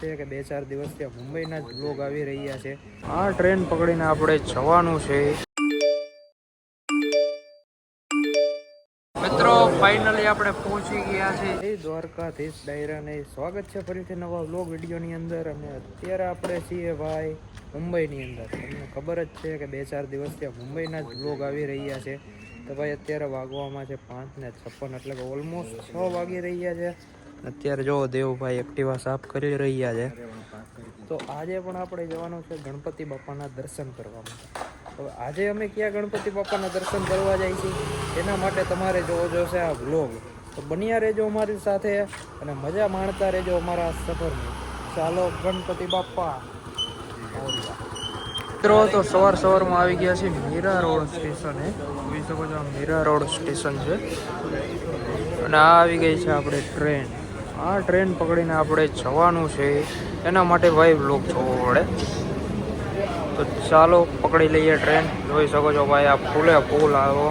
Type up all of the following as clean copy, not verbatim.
કે 2-4 દિવસથી મુંબઈના જ બ્લોગ આવી રહ્યા છે। આ ટ્રેન પકડીને આપણે જવાનું છે મિત્રો। ફાઇનલી આપણે પહોંચી ગયા છે જય દ્વારકાધીશ ડાયરાને। સ્વાગત છે ફરીથી નવા વ્લોગ વિડીયોની અંદર। અને અત્યારે આપણે છીએ ભાઈ મુંબઈની અંદર। તમને ખબર જ છે કે 2-4 દિવસથી મુંબઈના જ બ્લોગ આવી રહ્યા છે। તો ભાઈ અત્યારે વાગવામાં છે 5:56, એટલે કે ઓલમોસ્ટ 6 વાગી રહ્યા છે। અત્યારે જો દેવભાઈ એક્ટિવા સાફ કરી રહ્યા છે। તો આજે પણ આપણે જવાનું છે ગણપતિ બાપાના દર્શન કરવા માટે। હવે આજે અમે ક્યાં ગણપતિ બાપાના દર્શન કરવા જાય છીએ એના માટે તમારે જોવો જોશે આ વ્લોગ। તો બન્યા રહેજો અમારી સાથે અને મજા માણતા રહેજો અમારા સફરની। ચાલો ગણપતિ બાપા મિત્રો। તો સવારમાં આવી ગયા છે મીરા રોડ સ્ટેશને। જોઈ શકો છો મીરા રોડ સ્ટેશન છે અને આ આવી ગઈ છે આપણે ટ્રેન। આ ટ્રેન પકડીને આપણે જવાનું છે એના માટે ભાઈ વ્લોગ જોવો પડે। તો ચાલો પકડી લઈએ ટ્રેન। જોઈ શકો છો ભાઈ આ ફૂલે ફૂલ આવ્યો।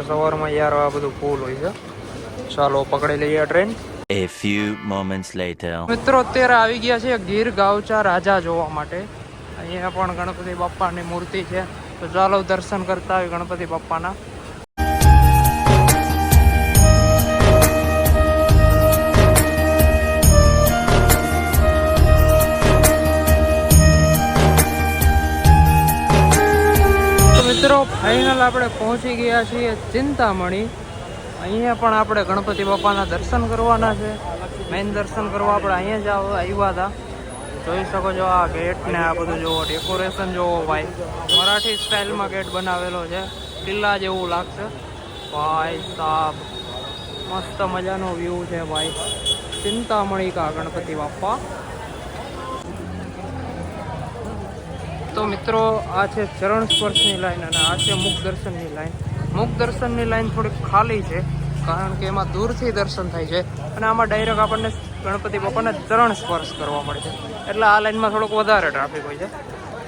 સવારમાં યાર આ બધું ફૂલ હોય છે। ચાલો પકડી લઈએ train. A few moments later મિત્રો અત્યારે આવી ગયા છે ગીર ગાવચા રાજા જોવા માટે। અહીંયા પણ ગણપતિ બાપાની મૂર્તિ છે। તો ચાલો દર્શન કરતા આવી ગણપતિ બાપાના। મિત્રો ફાઇનલ આપણે પહોંચી ગયા છીએ ચિંતામણી। અહીંયા પણ આપણે ગણપતિ બાપાના દર્શન કરવાના છે। મેઇન દર્શન કરવા આપણે અહીંયા જ આવ્યા હતા। જોઈ શકો છો આ ગેટ ને આ બધું જોવો, ડેકોરેશન જોવો ભાઈ। મરાઠી સ્ટાઇલમાં ગેટ બનાવેલો છે, કિલ્લા જેવું લાગશે ભાઈ સાહેબ। મસ્ત મજાનો વ્યૂ છે ભાઈ। ચિંતામણી કા ગણપતિ બાપા। તો મિત્રો આ છે ચરણ સ્પર્શની લાઈન અને આ છે મુખ દર્શનની લાઈન। મુખ દર્શનની લાઈન થોડીક ખાલી છે કારણ કે એમાં દૂરથી દર્શન થાય છે અને આમાં ડાયરેક્ટ આપણને ગણપતિ બાપાને ચરણ સ્પર્શ કરવા મળે છે। એટલે આ લાઈનમાં થોડુંક વધારે ટ્રાફિક હોય છે।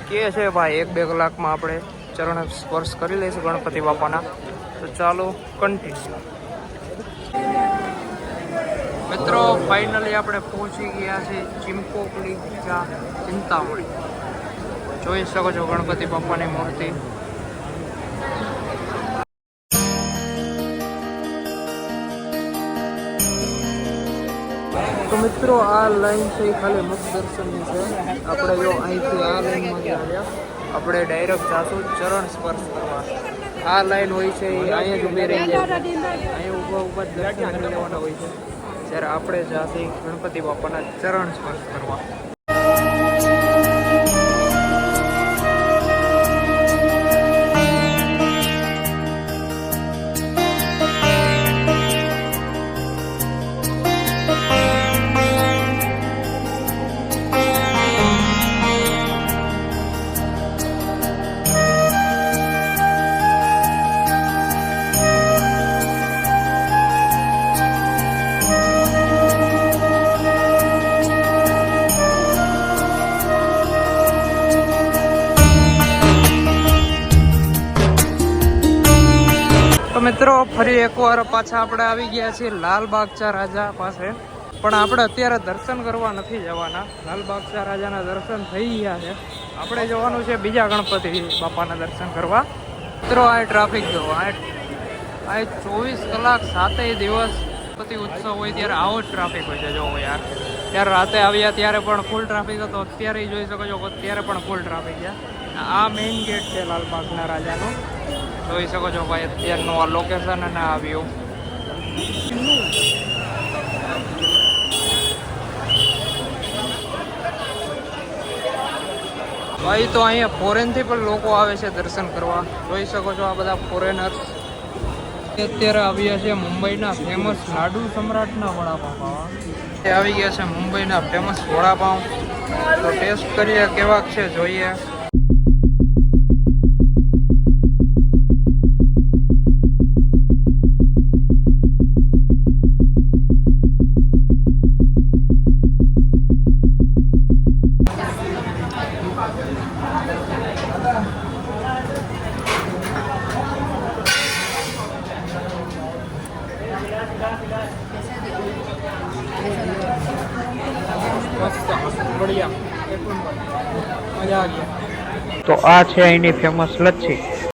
કે છે ભાઈ 1-2 કલાકમાં આપણે ચરણ સ્પર્શ કરી લઈશું ગણપતિ બાપાના। તો ચાલો કન્ટિન્યુ। મિત્રો ફાઇનલી આપણે પહોંચી ગયા છે ચિંપોકલી ચિંતામણી। જોઈ શકો છો ગણપતિ બાપાની મૂર્તિ। તો મિત્રો આ લાઈન છે એ ખાલી મુખ દર્શનની છે। આપણે જો અહીંથી આ લાઈનમાંથી આવ્યા આપણે ડાયરેક્ટ જાશું ચરણ સ્પર્શ કરવા। આ લાઈન હોય છે એ અહીંયા જ ઊભી રહી જાય, અહીંયા ઊભા જ દર્શન કરી લેવાના હોય છે, જ્યારે આપણે જાશું ગણપતિ બાપાના ચરણ સ્પર્શ કરવા। તો મિત્રો ફરી એકવાર પાછા આપણે આવી ગયા છીએ લાલબાગચા રાજા પાસે। પણ આપણે અત્યારે દર્શન કરવા નથી જવાના। લાલબાગચા રાજાના દર્શન થઈ ગયા છે, આપણે જવાનું છે બીજા ગણપતિ બાપાના દર્શન કરવા। મિત્રો આ ટ્રાફિક જોવો, આ 24 કલાક 7 દિવસ ગણપતિ ઉત્સવ હોય ત્યારે આવો જ ટ્રાફિક હોય છે। જોવો યાર, ત્યારે રાતે આવ્યા ત્યારે પણ ફૂલ ટ્રાફિક હતો, અત્યારે જોઈ શકો છો અત્યારે પણ ફૂલ ટ્રાફિક છે। આ મેઇન ગેટ છે લાલબાગના રાજાનું। જોઈ શકો છો ભાઈ અત્યારનું આ લોકેશન અને આ વ્યૂ। ભાઈ તો અહીંયા ફોરેનથી પણ લોકો આવે છે દર્શન કરવા। જોઈ શકો છો આ બધા ફોરેનર્સ। અત્યારે આવ્યા છે મુંબઈના ફેમસ લાડુ સમ્રાટના વડાપાવ ખાવા। આવી ગયા છે મુંબઈના ફેમસ વડાપાવ। તો ટેસ્ટ કરીએ કેવાક છે જોઈએ। મસ્ત બઢિયા એક નંબર મજા આવી ગયા. તો આ છે અહીંની ફેમસ લચ્છી.